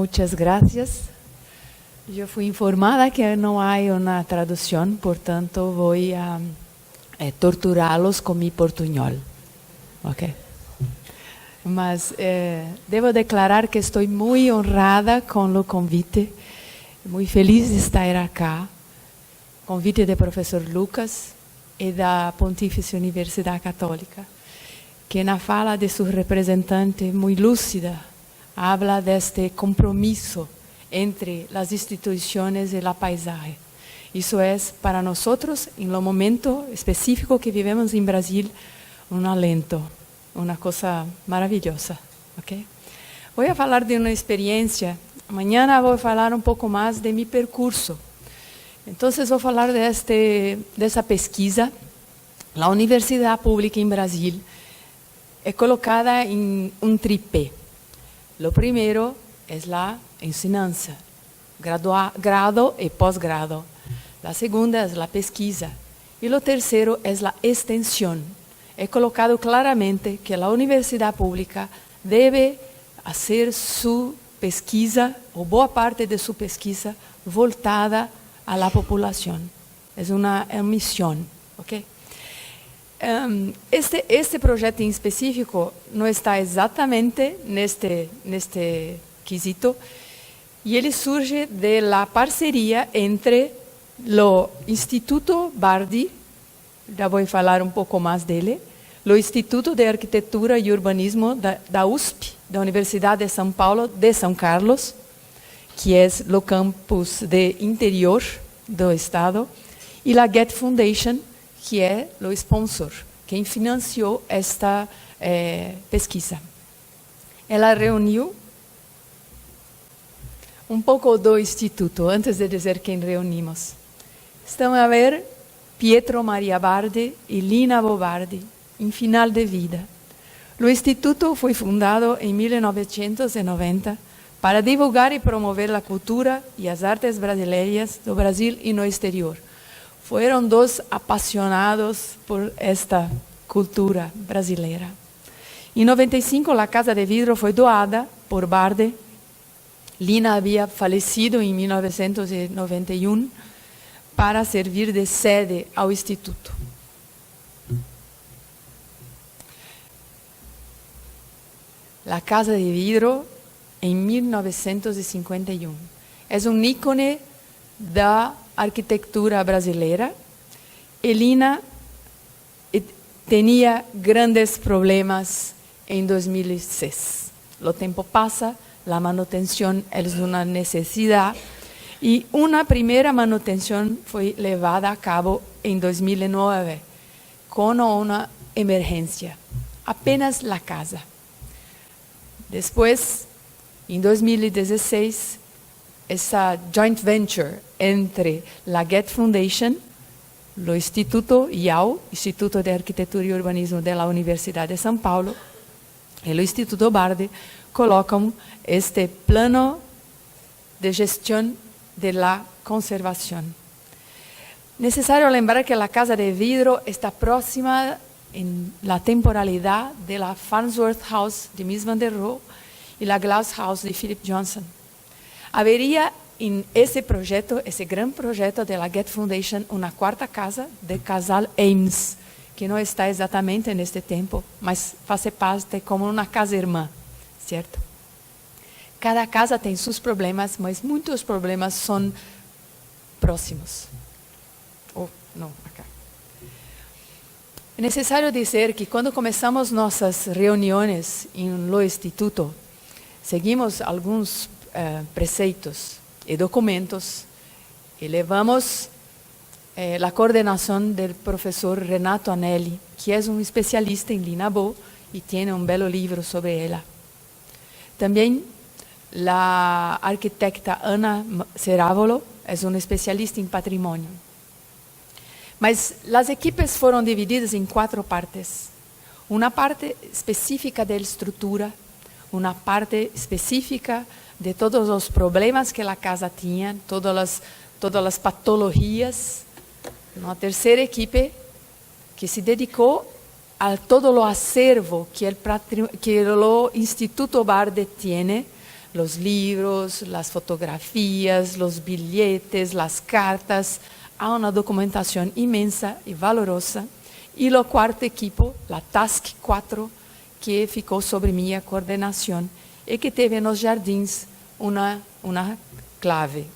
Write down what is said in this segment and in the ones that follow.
Muchas gracias. Yo fui informada que no hay una traducción, por tanto voy a torturarlos con mi portuñol. Okay. Mas debo declarar que estoy muy honrada con el convite, muy feliz de estar acá. Convite do professor Lucas e da Pontífice Universidade Católica, que na fala de sua representante muito lúcida, habla deste compromisso entre as instituições e a paisagem. Isso é para nós, em lo momento específico que vivemos em Brasil, um alento, uma coisa maravilhosa. Okay? Vou falar de uma experiência. Amanhã vou falar um pouco mais de meu percurso. Então, vou falar dessa pesquisa. A Universidade Pública em Brasil é colocada em um tripé. O primeiro é a ensinança, grado e pós-grado. A segunda é a pesquisa. E o terceiro é a extensão. É colocado claramente que a Universidade Pública deve fazer sua pesquisa, ou boa parte de sua pesquisa, voltada a la população. É uma missão. Okay? Este projeto em específico não está exatamente neste quesito, e ele surge da parceria entre o Instituto Bardi, já vou falar um pouco mais dele, o Instituto de Arquitetura e Urbanismo da USP, da Universidade de São Paulo, de São Carlos, que é o campus de interior do estado, e a Get Foundation, que é o sponsor, quem financiou esta pesquisa. Ela reuniu um pouco do instituto, antes de dizer quem reunimos. Estão a ver Pietro Maria Bardi e Lina Bobardi, em final de vida. O instituto foi fundado em 1990 para divulgar e promover a cultura e as artes brasileiras do Brasil e no exterior. Foram dois apaixonados por esta cultura brasileira. Em 95, a Casa de Vidro foi doada por Bardi. Lina havia falecido em 1991 para servir de sede ao Instituto. A Casa de Vidro, em 1951, é um ícone da arquitetura brasileira. Lina tinha grandes problemas em 2006. O tempo passa, a manutenção é uma necessidade, e uma primeira manutenção foi levada a cabo em 2009, com uma emergência. Apenas a casa. Depois, em 2016, essa joint venture entre a Get Foundation, o Instituto IAU, Instituto de Arquitetura e Urbanismo da Universidade de São Paulo, e o Instituto Bardi, colocam este plano de gestão de la conservação. Necessário lembrar que a Casa de Vidro está próxima em la temporalidade de la Farnsworth House de Mies van der Rohe e la Glass House de Philip Johnson. Haveria em esse projeto, esse grande projeto da Get Foundation, uma quarta casa de casal Ames, que não está exatamente neste tempo, mas faz parte como uma casa irmã, certo? Cada casa tem seus problemas, mas muitos problemas são próximos. Oh, não, acá. É necessário dizer que quando começamos nossas reuniões no Instituto, seguimos alguns preceitos e documentos e levamos a coordenação do professor Renato Anelli, que é um especialista em Lina Bo e tem um belo livro sobre ela. Também a arquitecta Ana Ceravolo é uma especialista em patrimônio. Mas as equipes foram divididas em 4 partes. Uma parte específica da estrutura, uma parte específica de todos os problemas que a casa tinha, todas as patologias. Uma terceira equipe que se dedicou a todo o acervo que o Instituto Bardi tem los libros, las fotografías, los billetes, las cartas, a uma documentação imensa e valorosa. E o quarto equipo, a Task 4, que ficou sobre minha coordenação e que teve nos jardins uma clave.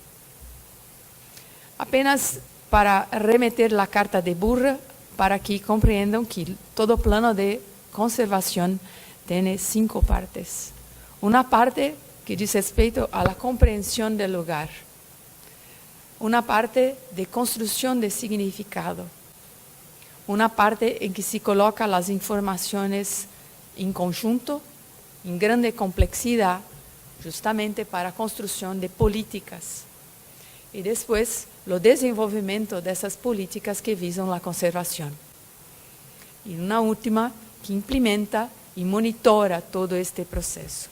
Apenas para remeter a carta de Burr, para que compreendam que todo plano de conservação tem 5 partes. Uma parte que diz respeito à compreensão do lugar. Uma parte de construção de significado. Uma parte em que se coloca as informações em conjunto, em grande complexidade, justamente para a construção de políticas. E depois, o desenvolvimento dessas políticas que visam a conservação. E uma última, que implementa e monitora todo este processo.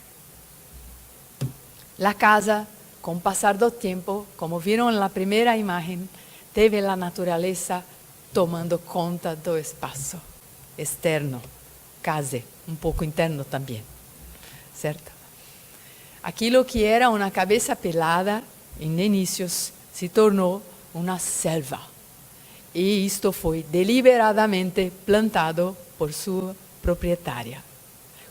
A casa, com o passar do tempo, como viram na primeira imagem, teve a natureza tomando conta do espaço externo, case, pouco interno também, certo? Aquilo que era uma cabeça pelada, em inícios, se tornou uma selva. E isto foi deliberadamente plantado por sua proprietária,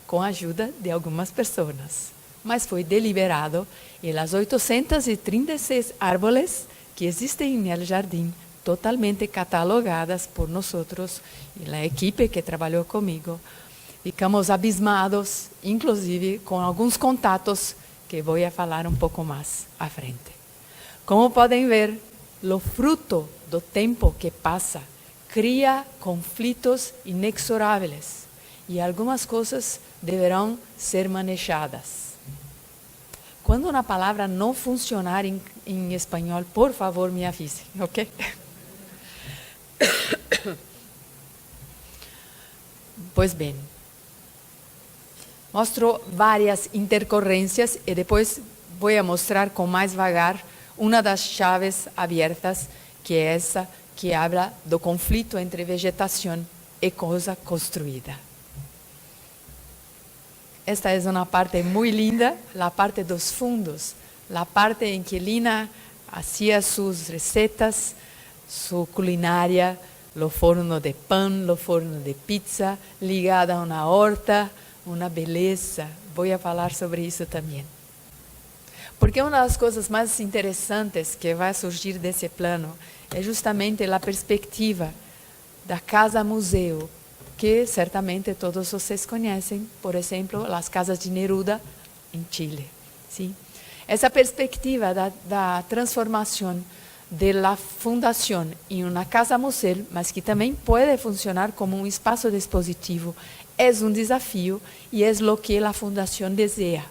com a ajuda de algumas pessoas. Mas foi deliberado e as 836 árvores que existem no jardim, totalmente catalogadas por nós e a equipe que trabalhou comigo, ficamos abismados, inclusive com alguns contatos que vou falar pouco mais à frente. Como podem ver, o fruto do tempo que passa cria conflitos inexoráveis e algumas coisas deverão ser manejadas. Quando uma palavra não funcionar em espanhol, por favor, me avise, ok? Pois bem, mostro várias intercorrências e depois vou mostrar com mais vagar uma das chaves abertas, que é essa que habla do conflito entre vegetação e coisa construída. Esta é uma parte muito linda, a parte dos fundos, a parte em que Lina fazia suas receitas, sua culinária, o forno de pão, o forno de pizza, ligada a uma horta, uma beleza. Vou falar sobre isso também. Porque uma das coisas mais interessantes que vai surgir desse plano é justamente a perspectiva da casa-museu, que certamente todos vocês conhecem, por exemplo, as casas de Neruda, em Chile. Sim? Essa perspectiva da transformação da fundação em uma casa-museu, mas que também pode funcionar como um espaço dispositivo, é um desafio e é o que a fundação deseja.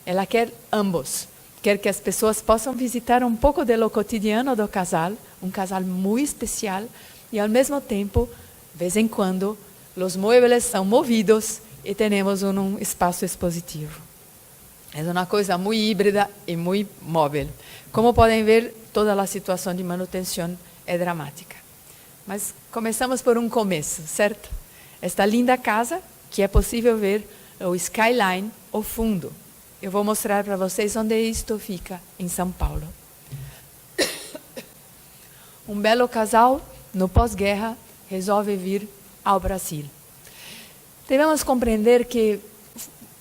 Ela quer ambos. Quer que as pessoas possam visitar pouco do cotidiano do casal, casal muito especial, e ao mesmo tempo, de vez em quando, os muebles são movidos e temos um espaço expositivo. É uma coisa muito híbrida e muito móvel. Como podem ver, toda a situação de manutenção é dramática. Mas começamos por começo, certo? Esta linda casa, que é possível ver o skyline ao fundo. Eu vou mostrar para vocês onde isto fica, em São Paulo. Um belo casal, no pós-guerra, resolve vir ao Brasil. Devemos compreender que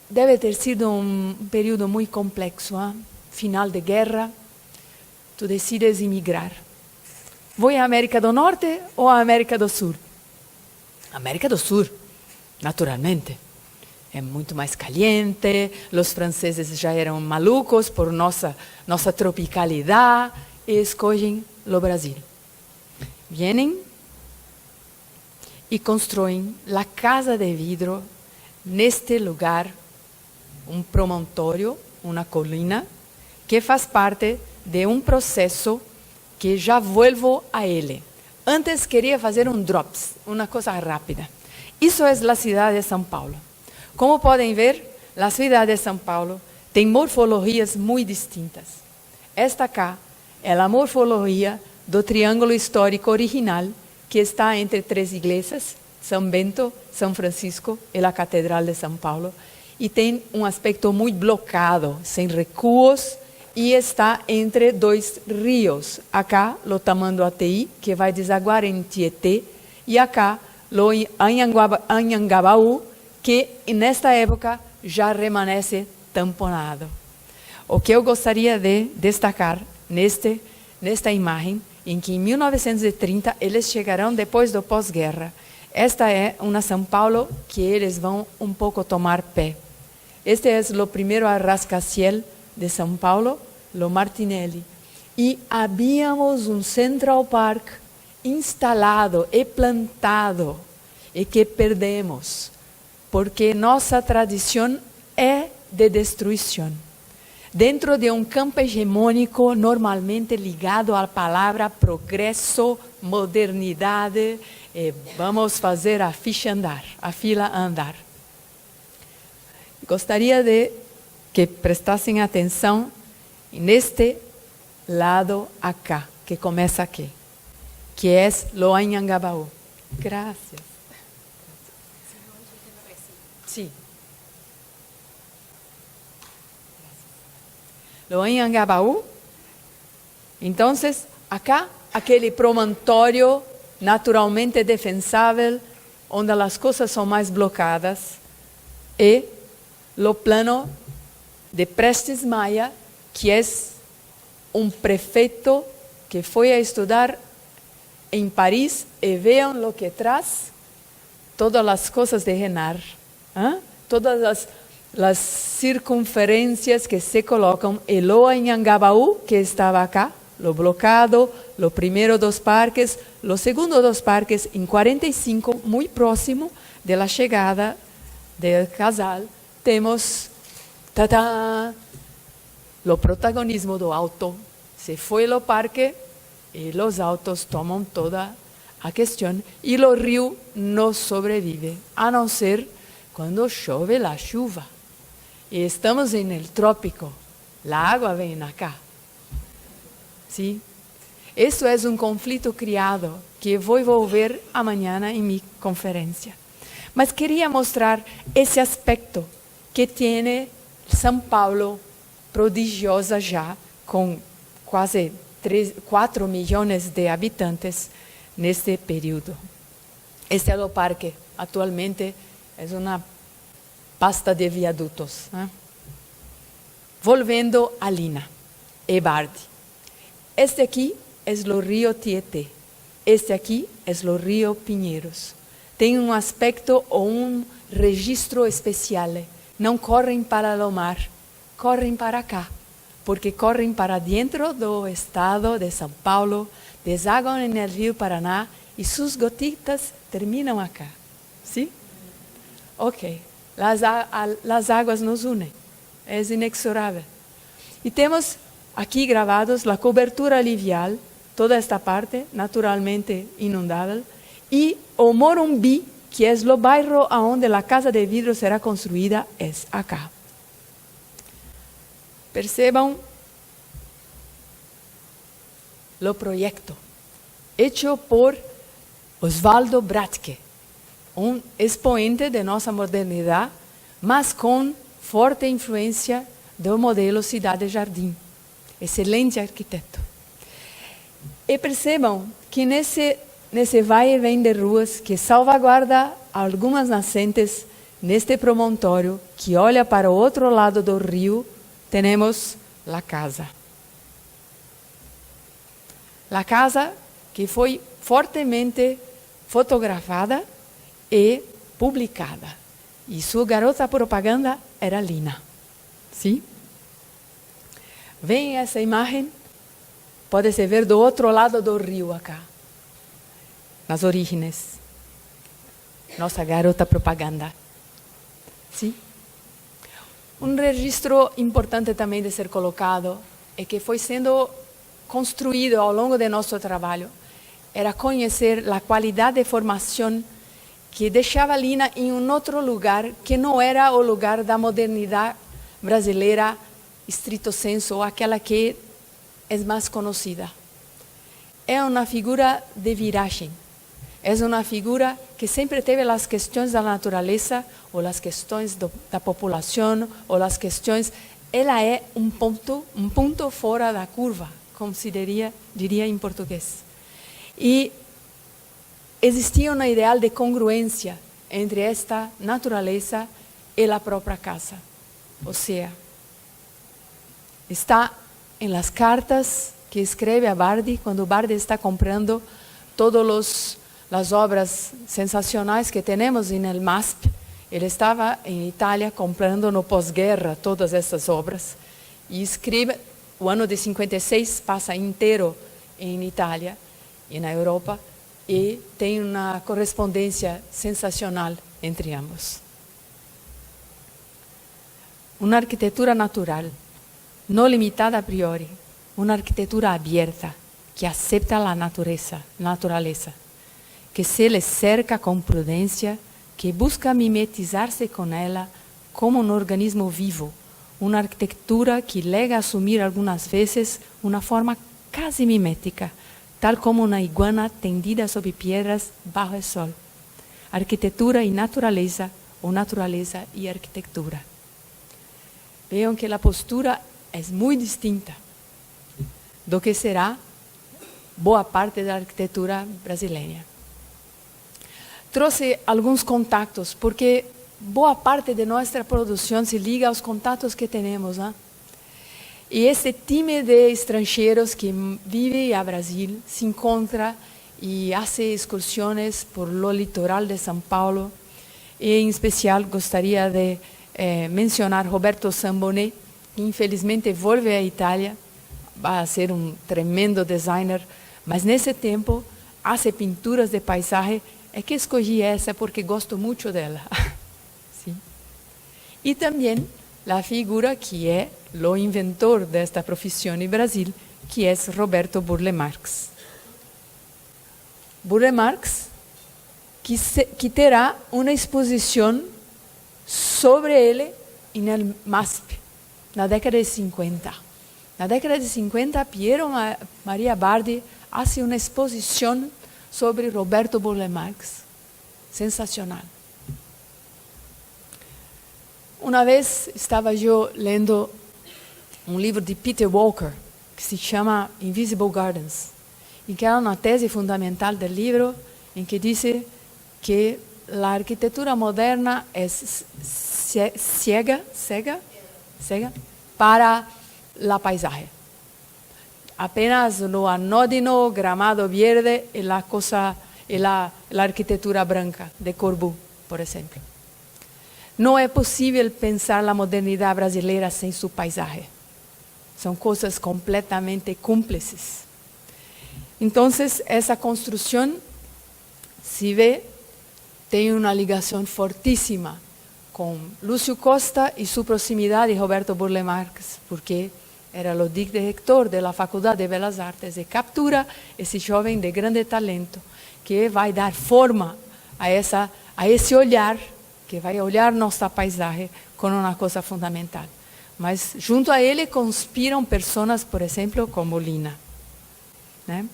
deve ter sido um período muito complexo. Final de guerra, tu decides emigrar. Vou à América do Norte ou à América do Sul? América do Sul, naturalmente. É muito mais caliente, os franceses já eram malucos por nossa tropicalidade e escolhem o Brasil. Vêm e constroem a Casa de Vidro neste lugar, um promontório, uma colina, que faz parte de um processo que já volvo a ele. Antes queria fazer drops, uma coisa rápida. Isso é a cidade de São Paulo. Como podem ver, a cidade de São Paulo tem morfologias muito distintas. Esta cá é a morfologia do triângulo histórico original que está entre 3 igrejas, São Bento, São Francisco e a Catedral de São Paulo, e tem um aspecto muito blocado, sem recuos, e está entre dois rios. Acá, o Tamanduateí, que vai desaguar em Tietê, e acá, o Anhangabaú, que nesta época já permanece tamponado. O que eu gostaria de destacar nesta imagem, em que em 1930 eles chegarão depois do pós-guerra. Esta é uma São Paulo que eles vão um pouco tomar pé. Este é o primeiro rascacielos de São Paulo, o Martinelli. E havíamos um Central Park instalado e plantado e que perdemos, porque nossa tradição é de destruição. Dentro de um campo hegemônico normalmente ligado à palavra progresso, modernidade, vamos fazer a ficha andar, a fila andar. Gostaria de que prestassem atenção neste lado acá, que começa aqui, que é o Anhangabaú. Graças. Sim. O Anhangabaú. Então, acá, aquele promontório naturalmente defensável, onde as coisas são mais bloqueadas, e o plano de Prestes Maia, que é um prefeito que foi a estudar em Paris, e vejam o que traz, todas as coisas de Renard, todas as circunferências que se colocam, e o Anhangabaú, que estava acá, o bloqueado, o primeiro dos parques, o segundo dos parques, em 45, muito próximo da chegada do casal, temos o protagonismo do auto. Se foi o parque, e os autos tomam toda a questão, e o rio não sobrevive, a não ser quando chove a chuva. E estamos en el trópico, la agua vem acá. ¿Sí? Eso es un conflicto criado que voy a volver amanhã en mi conferencia. Mas quería mostrar ese aspecto que tiene São Paulo prodigiosa já, com quase 4 milhões de habitantes neste período. Este é o parque, atualmente é uma pasta de viadutos. Volvendo a Lina e Bardi. Este aqui é o rio Tietê. Este aqui é o rio Pinheiros. Tem um aspecto ou um registro especial. Não correm para o mar, correm para cá, porque correm para dentro do estado de São Paulo, desaguam no rio Paraná e suas gotitas terminam acá. ¿Sí? Ok. As águas nos unem, é inexorável. E temos aqui gravados a cobertura alivial, toda esta parte, naturalmente inundável, e o Morumbi, que é o bairro onde a casa de vidro será construída, é acá. Percebam o projeto, hecho por Osvaldo Bratke, um expoente de nossa modernidade, mas com forte influência do modelo cidade-jardim. Excelente arquiteto. E percebam que nesse vai e vem de ruas que salvaguarda algumas nascentes, neste promontório que olha para o outro lado do rio, temos a casa. A casa que foi fortemente fotografada e publicada. E sua garota propaganda era Lina. Sim? Vem essa imagem, pode-se ver do outro lado do rio acá, nas origens. Nossa garota propaganda. Sim? Um registro importante também de ser colocado é que foi sendo construído ao longo de nosso trabalho, era conhecer a qualidade de formação que deixava Lina em um outro lugar que não era o lugar da modernidade brasileira, estrito senso, ou aquela que é mais conhecida. É uma figura de viragem. é uma figura que sempre teve as questões da natureza, ou as questões da população, ou as questões... Ela é um ponto fora da curva, como se diria em português. E existia um ideal de congruência entre esta natureza e a própria casa. Ou seja, está em las cartas que escreve a Bardi, quando Bardi está comprando todas as obras sensacionais que temos no MASP. Ele estava em Itália comprando no pós-guerra todas essas obras e escreve, o ano de 56 passa inteiro em Itália e na Europa, e tem uma correspondência sensacional entre ambos. Uma arquitetura natural, não limitada a priori, uma arquitetura aberta, que aceita a natureza, que se lhe cerca com prudência, que busca mimetizar-se com ela como um organismo vivo, uma arquitetura que lega a assumir algumas vezes uma forma quase mimética, tal como uma iguana tendida sob pedras bajo o sol. Arquitetura e natureza, ou natureza e arquitetura. Vejam que a postura é muito distinta do que será boa parte da arquitetura brasileira. Trouxe alguns contatos, porque boa parte de nossa produção se liga aos contatos que temos, né? E esse time de estrangeiros que vive a Brasil se encontra e faz excursões por lo litoral de São Paulo. E, em especial, gostaria de mencionar Roberto Sambonnet, que infelizmente volve à Itália, vai ser um tremendo designer, mas nesse tempo faz pinturas de paisagem. É que escolhi essa porque gosto muito dela. Sim. E também a figura que é o inventor desta profissão no Brasil, que é Roberto Burle Marx. Burle Marx, que terá uma exposição sobre ele no MASP, na década de 50. Na década de 50, Piero Maria Bardi faz uma exposição sobre Roberto Burle Marx. Sensacional. Uma vez estava eu lendo um livro de Peter Walker, que se chama Invisible Gardens, e que é uma tese fundamental do livro, em que diz que a arquitetura moderna é cega para a paisagem. Apenas no anódino gramado verde e la arquitetura branca de Corbu, por exemplo. Não é possível pensar a modernidade brasileira sem sua paisagem. São coisas completamente cúmplices. Então, essa construção, se vê, tem uma ligação fortíssima com Lúcio Costa e sua proximidade de Roberto Burle Marx, porque era o director da Faculdade de Belas Artes e captura esse jovem de grande talento que vai dar forma a esse olhar, que vai olhar nossa paisagem como uma coisa fundamental. Mas junto a ele conspiram pessoas, por exemplo, como Lina. Né?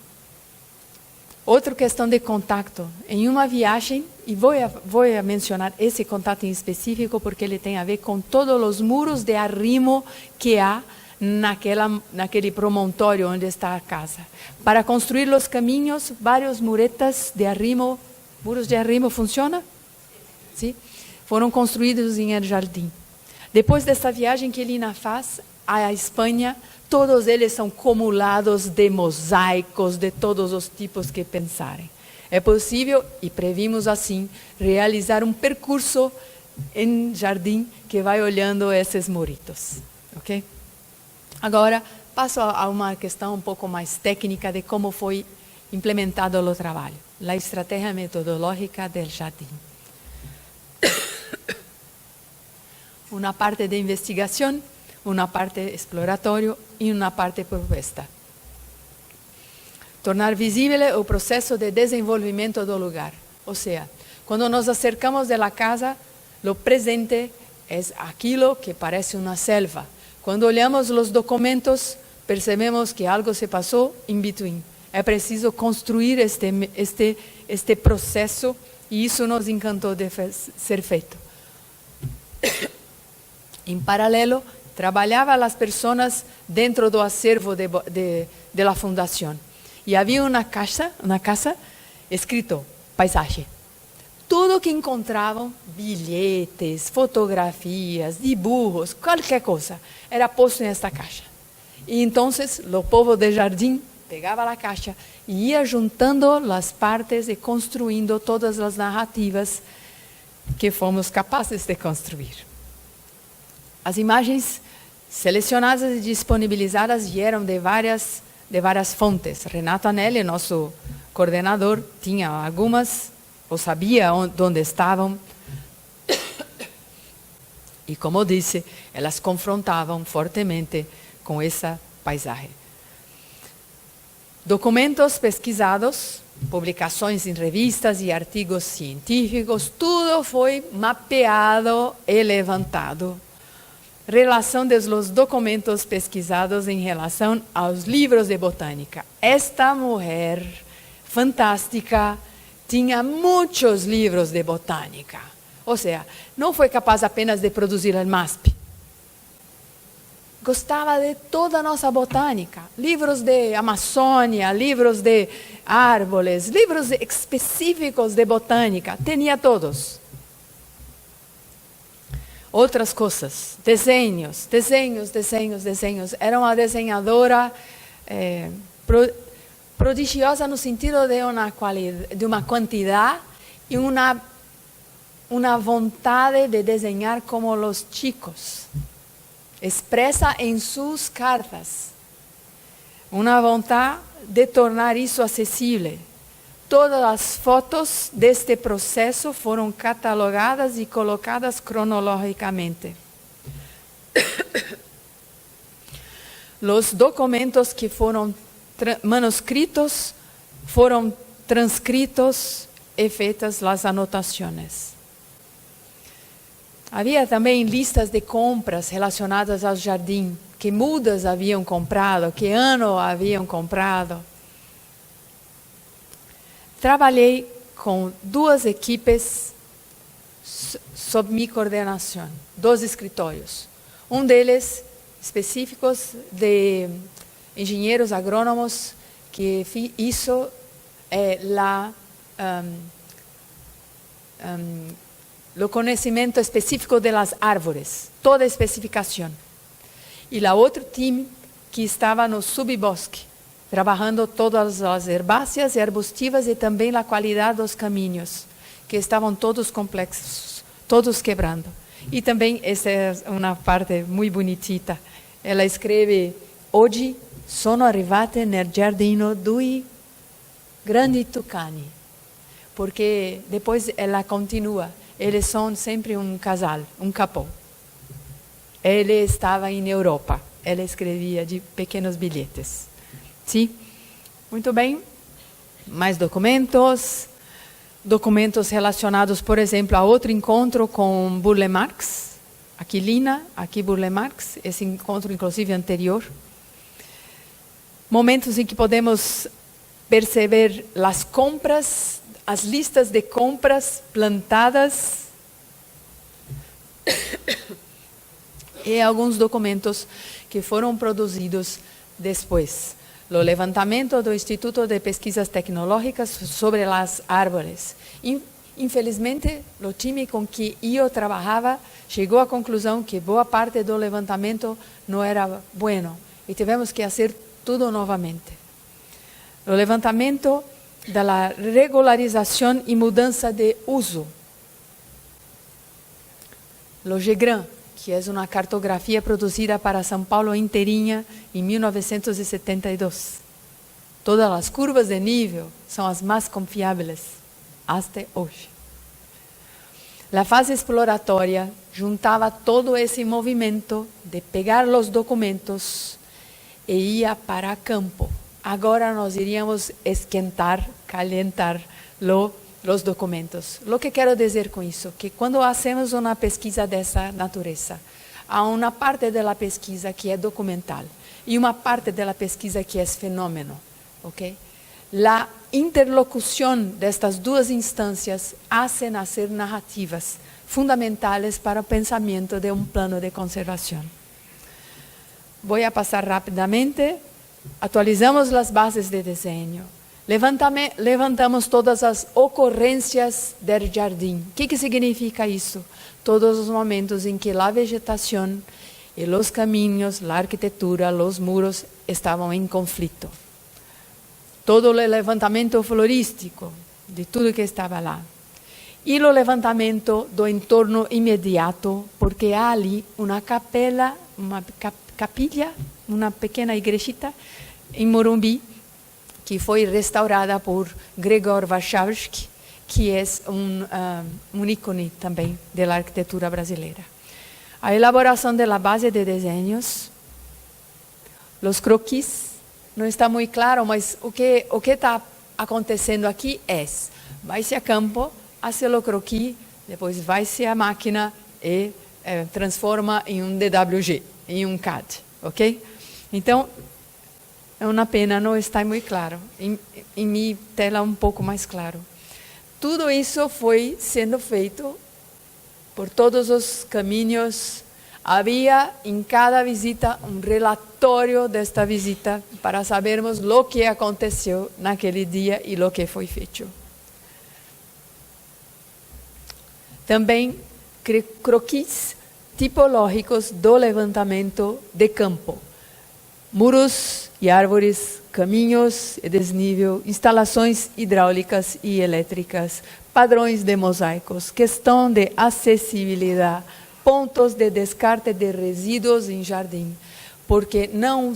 Outra questão de contato. Em uma viagem, e vou mencionar esse contato em específico porque ele tem a ver com todos os muros de arrimo que há naquele promontório onde está a casa. Para construir os caminhos, vários muretas de arrimo, muros de arrimo, funciona? Sim? Foram construídos em El Jardim. Depois dessa viagem que Lina faz à Espanha, todos eles são cumulados de mosaicos de todos os tipos que pensarem. É possível, e previmos assim, realizar um percurso em Jardim que vai olhando esses muritos. Ok? Agora, passo a uma questão um pouco mais técnica de como foi implementado o trabalho. A estratégia metodológica del Jardim. Uma parte de investigação, uma parte exploratório e uma parte proposta. Tornar visível o processo de desenvolvimento do lugar. Ou seja, quando nos acercamos da casa, o presente é aquilo que parece uma selva. Quando olhamos os documentos, percebemos que algo se passou in between. É preciso construir este processo, e isso nos encantou de ser feito. Em paralelo, trabalhavam as pessoas dentro do acervo de la fundação. E havia uma casa escrito paisagem. Tudo que encontravam, bilhetes, fotografias, dibujos, qualquer coisa, era posto nesta caixa. E então, o povo de Jardim pegava a caixa e ia juntando as partes e construindo todas as narrativas que fomos capazes de construir. As imagens selecionadas e disponibilizadas vieram de várias fontes. Renato Anelli, nosso coordenador, tinha algumas, ou sabia onde estavam. E, como disse, elas confrontavam fortemente com essa paisagem. Documentos pesquisados, publicações em revistas e artigos científicos, tudo foi mapeado e levantado. Relação dos documentos pesquisados em relação aos livros de botânica. Esta mulher fantástica tinha muitos livros de botânica. Ou seja, não foi capaz apenas de produzir o MASP. Gostava de toda a nossa botânica. Livros de Amazônia, livros de árvores, livros específicos de botânica. Tinha todos. Outras coisas, desenhos. Era uma desenhadora prodigiosa no sentido de uma quantidade e uma vontade de desenhar como os chicos. Expressa em suas cartas uma vontade de tornar isso acessível. Todas as fotos deste processo foram catalogadas e colocadas cronologicamente. Os documentos que foram manuscritos foram transcritos e feitas as anotações. Havia também listas de compras relacionadas ao jardim, que mudas haviam comprado, que ano haviam comprado. Trabalhei com 2 equipes sob minha coordenação, 2 escritórios. Um deles, específicos de engenheiros agrônomos, que isso o conhecimento específico das árvores, toda a especificação. E o outro time que estava no subbosque, trabalhando todas as herbáceas e arbustivas e também a qualidade dos caminhos, que estavam todos complexos, todos quebrando. E também, essa é uma parte muito bonitita, ela escreve: "Oggi sono arrivate nel giardino 2 grandi tucani", porque depois ela continua, eles são sempre um casal, um couple. Ele estava em Europa, ela escrevia de pequenos bilhetes. Sim, muito bem. Mais documentos relacionados, por exemplo, a outro encontro com Burle Marx, aqui Lina, aqui Burle Marx, esse encontro inclusive anterior. Momentos em que podemos perceber as compras, as listas de compras plantadas e alguns documentos que foram produzidos depois. O levantamento do Instituto de Pesquisas Tecnológicas sobre as árvores. Infelizmente, o time com que eu trabalhava chegou à conclusão que boa parte do levantamento não era bueno e tivemos que fazer tudo novamente. O levantamento da regularização e mudança de uso. O GEGRAM, que é uma cartografia produzida para São Paulo inteirinha em 1972. Todas as curvas de nível são as mais confiáveis até hoje. A fase exploratória juntava todo esse movimento de pegar os documentos e ia para campo. Agora nós iríamos esquentar, calentar os documentos. O que quero dizer com isso? Que quando hacemos uma pesquisa dessa natureza, há uma parte da pesquisa que é documental e uma parte da pesquisa que é fenômeno, ok? La interlocución de estas dos instancias hace nacer narrativas fundamentales para el pensamiento de un plano de conservación. Voy a pasar rápidamente. Actualizamos las bases de diseño. Levantamos todas as ocorrências del jardim. O que significa isso? Todos os momentos em que a vegetação e os caminhos, a arquitetura, os muros estavam em conflito. Todo o levantamento florístico de tudo que estava lá. E o levantamento do entorno imediato, porque há ali uma capela, capilha, uma pequena igrejita em Morumbi, que foi restaurada por Gregor Warszawski, que é um ícone também da arquitetura brasileira. A elaboração da base de desenhos, os croquis, não está muito claro, mas o que está acontecendo aqui é, vai-se a campo, faz o croquis, depois vai-se a máquina e transforma em um DWG, em um CAD, ok? Então, é uma pena, não está muito claro. Em minha tela um pouco mais claro. Tudo isso foi sendo feito por todos os caminhos. Havia em cada visita um relatório desta visita para sabermos o que aconteceu naquele dia e o que foi feito. Também croquis tipológicos do levantamento de campo. Muros e árvores, caminhos e desnível, instalações hidráulicas e elétricas, padrões de mosaicos, questão de acessibilidade, pontos de descarte de resíduos em jardim, porque não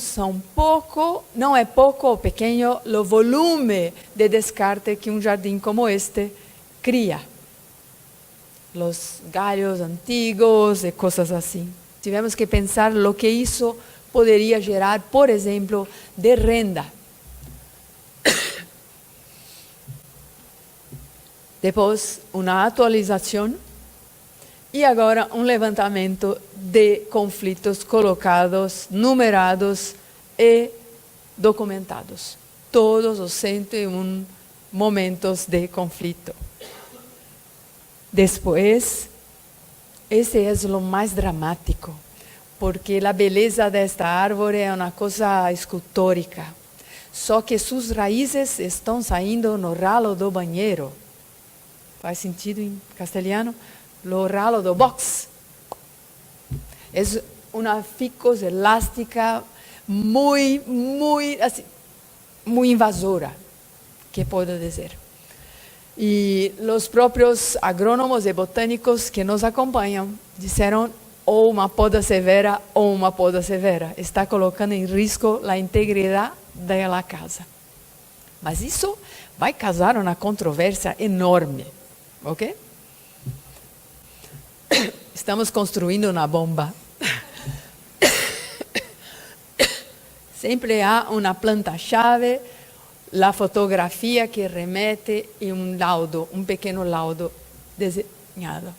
é pouco ou pequeno o volume de descarte que um jardim como este cria. Os galhos antigos e coisas assim. Tivemos que pensar o que isso poderia gerar, por exemplo, de renda. Depois, uma atualização e agora um levantamento de conflitos colocados, numerados e documentados. Todos os 101 momentos de conflito. Depois, esse é o mais dramático, porque a beleza desta árvore é uma coisa escultórica. Só que suas raízes estão saindo no ralo do banheiro. Faz sentido em castelhano? No ralo do box. É uma ficus elástica muito invasora, que posso dizer. E os próprios agrônomos e botânicos que nos acompanham disseram ou uma poda severa ou uma poda severa. Está colocando em risco a integridade da casa. Mas isso vai causar uma controvérsia enorme, ok? Estamos construindo uma bomba. Sempre há uma planta-chave, a fotografia que remete e um laudo, um pequeno laudo desenhado.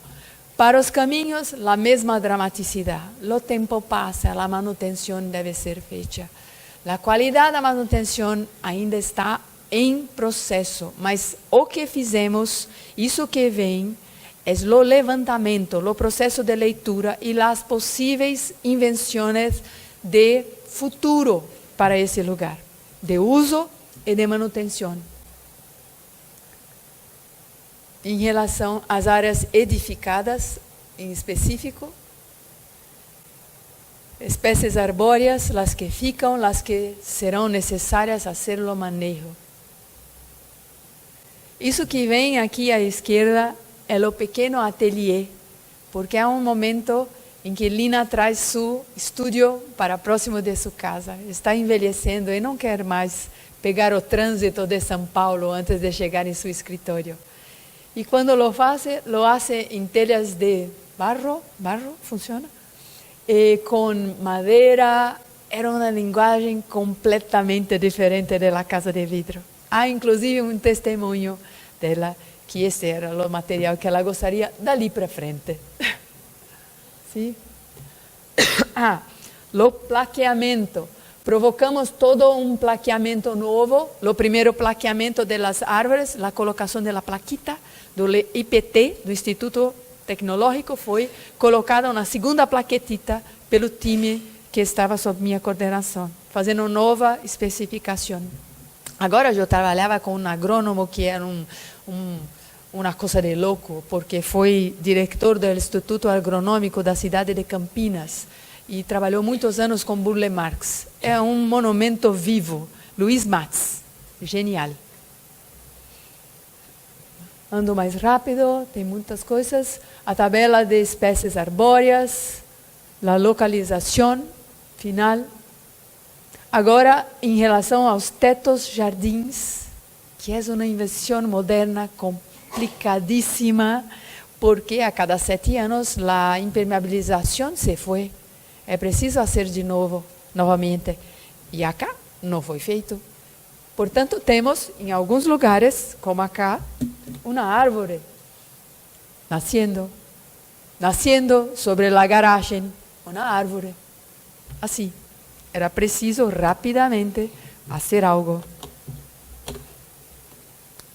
Para os caminhos, a mesma dramaticidade. O tempo passa, a manutenção deve ser feita. A qualidade da manutenção ainda está em processo, mas o que fizemos, isso que vem, é o levantamento, o processo de leitura e as possíveis invenções de futuro para esse lugar, de uso e de manutenção. Em relação às áreas edificadas, em específico, espécies arbóreas, as que ficam, as que serão necessárias a ser o manejo. Isso que vem aqui à esquerda é o pequeno ateliê, porque há um momento em que Lina traz seu estúdio para próximo de sua casa. Está envelhecendo e não quer mais pegar o trânsito de São Paulo antes de chegar em seu escritório. E quando lo hace em telhas de barro, funciona, e com madeira, era uma linguagem completamente diferente da casa de vidro. Há inclusive um testemunho dela, que esse era o material que ela gostaria dali para frente. Sim? O plaqueamento. Provocamos todo un plaqueamiento nuevo. Lo primero, plaqueamiento de las árvores, la colocación de la plaquita do IPT, do Instituto Tecnológico, foi colocada uma segunda plaquetita pelo time que estava sob minha coordenação, fazendo nova especificação. Agora eu trabalhava com um agrônomo que era uma coisa de louco, porque foi diretor do Instituto Agronômico da cidade de Campinas e trabalhou muitos anos com Burle Marx. É um monumento vivo, Luiz Matz, genial. Ando mais rápido, tem muitas coisas. A tabela de espécies arbóreas, a localização final. Agora, em relação aos tetos, jardins, que é uma invenção moderna complicadíssima, porque a cada 7 anos a impermeabilização se foi. É preciso fazer de novo, novamente. E acá não foi feito. Portanto, temos em alguns lugares, como acá, uma árvore nascendo sobre a garagem, uma árvore. Assim, era preciso rapidamente fazer algo.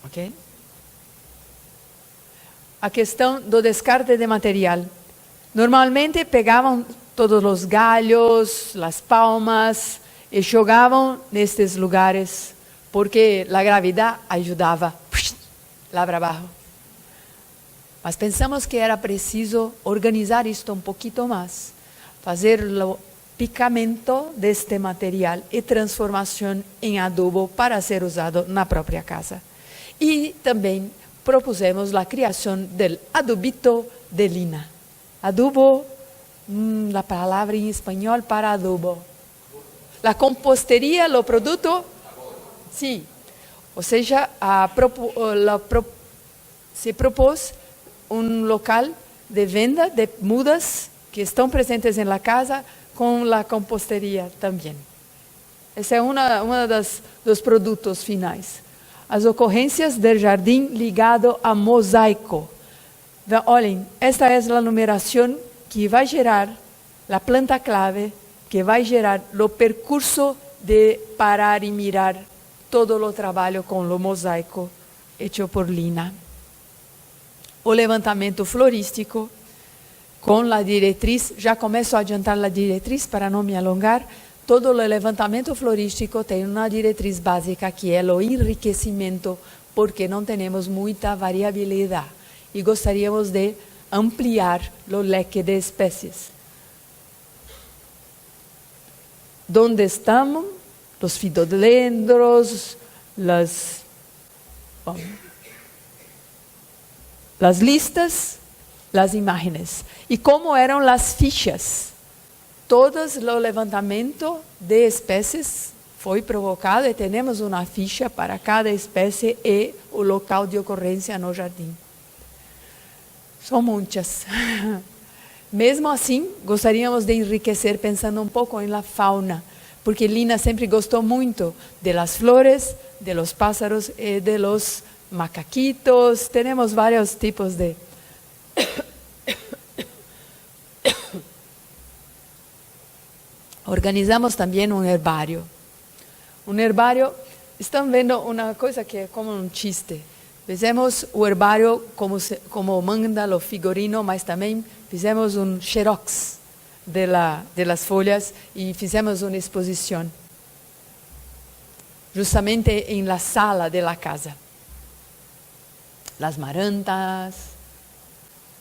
Ok? A questão do descarte de material. Normalmente pegavam todos os galhos, as palmas e jogavam nestes lugares, porque a gravidade ajudava lá para baixo. Mas pensamos que era preciso organizar isto um pouquinho mais, fazer o picamento deste material e transformação em adubo para ser usado na própria casa. E também propusemos a criação do adubito de lina. Adubo, a palavra em espanhol para adubo. A composteria, o produto? Sim. Ou seja, se propôs um local de venda de mudas que estão presentes na casa com a composteria também. Esse é um dos produtos finais. As ocorrências do jardim ligado a mosaico. Olhem, esta é a numeração que vai gerar a planta clave, que vai gerar o percurso de parar e mirar todo o trabalho com o mosaico hecho por Lina. O levantamento florístico com a diretriz, já começo a adiantar a diretriz para não me alongar. Todo o levantamento florístico tem uma diretriz básica que é o enriquecimento, porque não temos muita variabilidade e gostaríamos de ampliar o leque de espécies. Onde estamos? Os fidodendros, as listas, as imagens. E como eram as fichas? Todos o levantamento de espécies foi provocado e temos uma ficha para cada espécie e o local de ocorrência no jardim. São muitas. Mesmo assim, gostaríamos de enriquecer pensando um pouco na fauna, porque Lina sempre gostou muito de las flores, de los pássaros e de los macaquitos. Temos vários tipos de... Organizamos também um herbário. Um herbário, estão vendo uma coisa que é como um chiste. Fizemos o herbário como manda o figurino, mas também fizemos um xerox de las folhas e fizemos uma exposição. Justamente em la sala de la casa. Las marantas,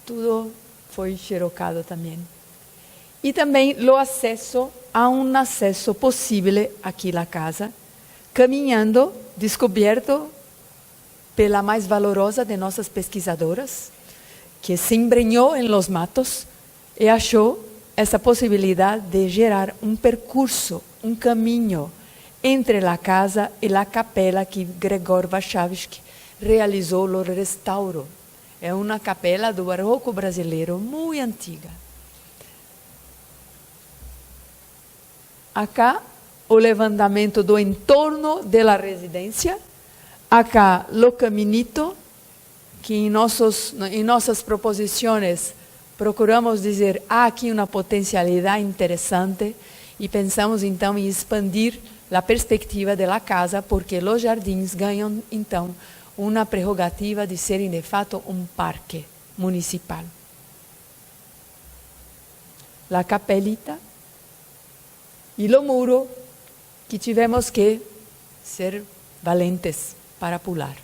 tudo foi xerocado também. E também o acesso, há um acesso possível aqui na casa, caminhando, descoberto pela mais valorosa de nossas pesquisadoras, que se embrenhou em los matos e achou essa possibilidade de gerar um percurso, um caminho entre a casa e a capela que Gregor Warszawski realizou o restauro. É uma capela do barroco brasileiro muito antiga. Acá o levantamento do entorno da residência, acá o caminito, que em nossas proposições procuramos dizer, há aqui uma potencialidade interessante, E pensamos então em expandir a perspectiva da casa, porque os jardins ganham então uma prerrogativa de serem de fato um parque municipal. A capelita e o muro que tivemos que ser valentes para pular.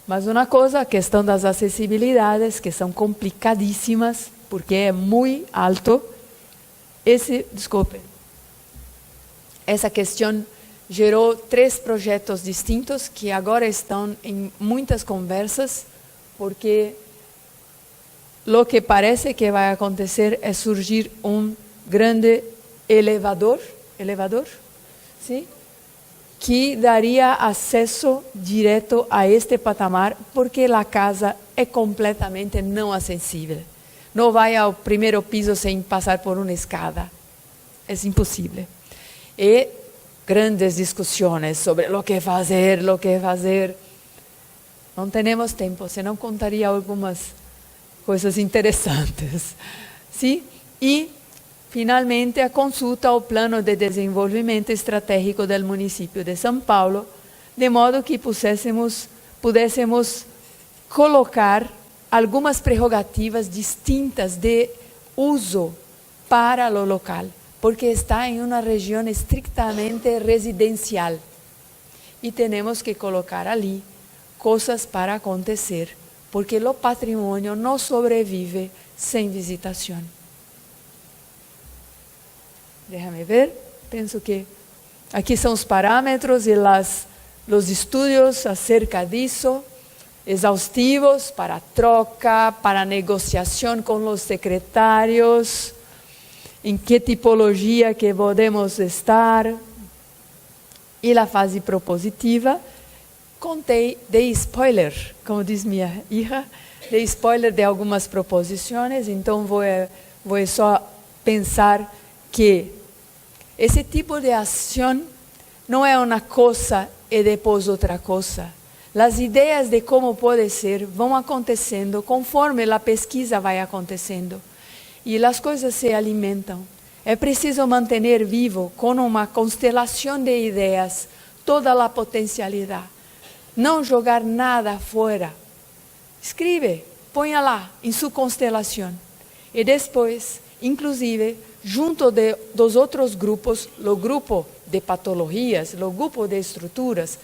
Mas uma coisa, a questão das acessibilidades, que são complicadíssimas, porque é muito alto. Essa questão gerou 3 projetos distintos que agora estão em muitas conversas, porque o que parece que vai acontecer é surgir um grande elevador, sim? Que daria acesso direto a este patamar, porque a casa é completamente não acessível. Não vai ao primeiro piso sem passar por uma escada. É impossível. E grandes discussões sobre o que fazer. Não temos tempo, senão contaria algumas coisas interessantes. Sim? E, finalmente, a consulta ao plano de desenvolvimento estratégico do município de São Paulo, de modo que pudéssemos colocar algumas prerrogativas distintas de uso para o local, porque está em uma região estritamente residencial. E temos que colocar ali coisas para acontecer, porque o patrimônio não sobrevive sem visitação. Déjame ver, penso que aqui são os parâmetros e os estudos acerca disso, exaustivos para troca, para negociação com os secretários, em que tipologia que podemos estar, e a fase propositiva. Contei de spoiler, como diz minha filha, de spoiler de algumas proposições, então vou só pensar que esse tipo de ação não é uma coisa e depois outra coisa. As ideias de como pode ser vão acontecendo conforme a pesquisa vai acontecendo. E as coisas se alimentam. É preciso manter vivo, com uma constelação de ideias, toda a potencialidade. Não jogar nada fora. Escreve, ponha lá em sua constelação. E depois, inclusive, junto dos outros grupos, o grupo de patologias, o grupo de estruturas,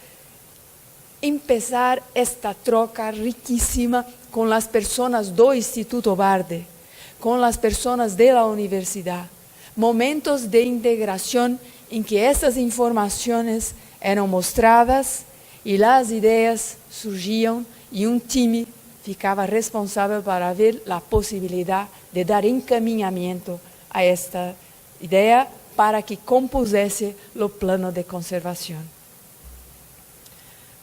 empezar esta troca riquíssima com as pessoas do Instituto Barde, com as pessoas da universidade. Momentos de integração em que essas informações eram mostradas e as ideias surgiam e um time ficava responsável para ver a possibilidade de dar encaminhamento a esta ideia para que compusesse o plano de conservação.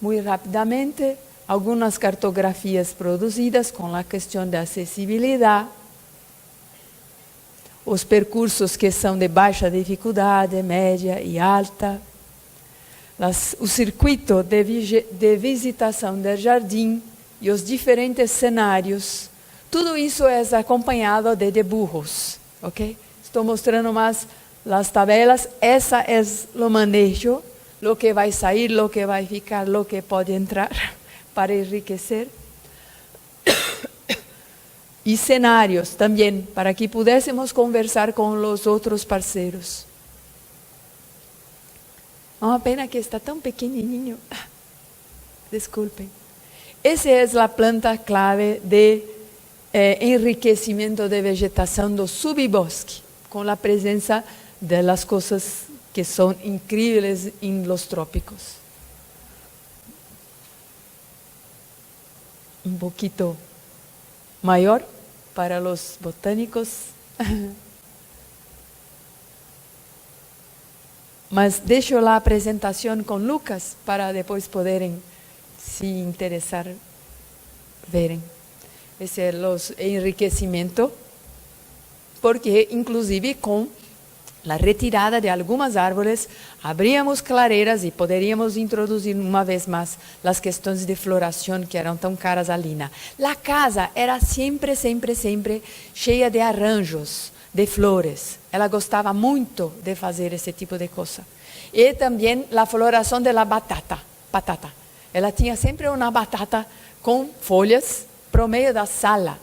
Muito rapidamente, algumas cartografias produzidas com a questão da acessibilidade, os percursos que são de baixa dificuldade, média e alta, o circuito de visitação do jardim e os diferentes cenários. Tudo isso é acompanhado de dibujos, ok? Estou mostrando mais as tabelas. Essa é o manejo, o que vai sair, o que vai ficar, o que pode entrar para enriquecer. E cenários também, para que pudéssemos conversar com os outros parceiros. Uma pena que está tão pequenininho. Desculpem. Essa é a planta clave de enriquecimento de vegetação do subbosque, com a presença das coisas que são incríveis em los trópicos. Um pouquinho maior para os botânicos. Mas deixo lá a apresentação com Lucas para depois poderem se interessar, verem. Esse é o enriquecimento, porque inclusive com a retirada de algumas árvores, abríamos clareiras e poderíamos introduzir uma vez mais as questões de floração que eram tão caras à Lina. A casa era sempre cheia de arranjos, de flores. Ela gostava muito de fazer esse tipo de coisa. E também a floração da batata. Ela tinha sempre uma batata com folhas no meio da sala.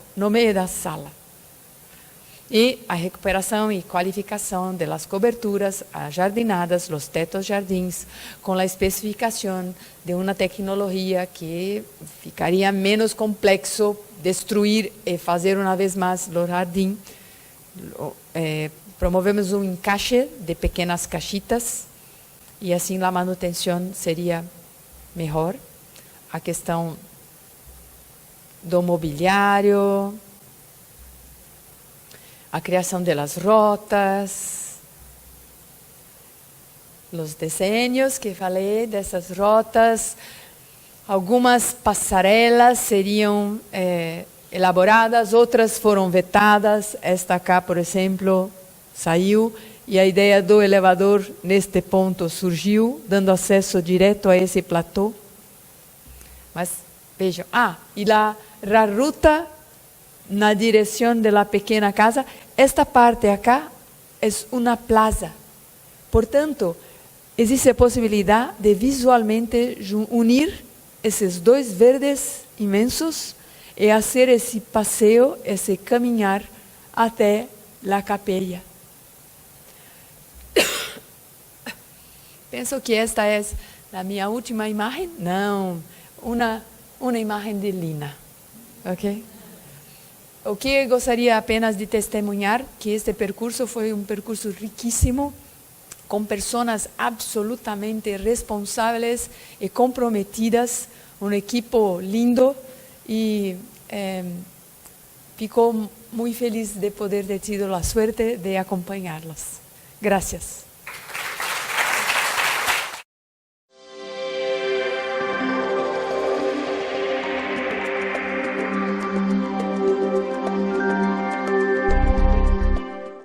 E a recuperação e qualificação das coberturas, as jardinadas, os tetos jardins, com a especificação de uma tecnologia que ficaria menos complexo destruir e fazer uma vez mais o jardim. Promovemos um encaixe de pequenas caixinhas e assim a manutenção seria melhor. A questão do mobiliário, a criação das rotas, os desenhos que falei dessas rotas, algumas passarelas seriam elaboradas, outras foram vetadas. Esta cá, por exemplo, saiu e a ideia do elevador neste ponto surgiu, dando acesso direto a esse platô. Mas vejam, e a ruta na direção da pequena casa, esta parte acá é uma plaza. Portanto, existe a possibilidade de visualmente unir esses dois verdes imensos e fazer esse passeio, esse caminhar até a capela. Penso que esta é a minha última imagem. Não, uma imagem de Lina. Ok? O que eu gostaria apenas de testemunhar, que este percurso foi um percurso riquíssimo, com pessoas absolutamente responsáveis e comprometidas, um equipo lindo, e fico muito feliz de poder ter tido a suerte de acompanhá-las. Gracias.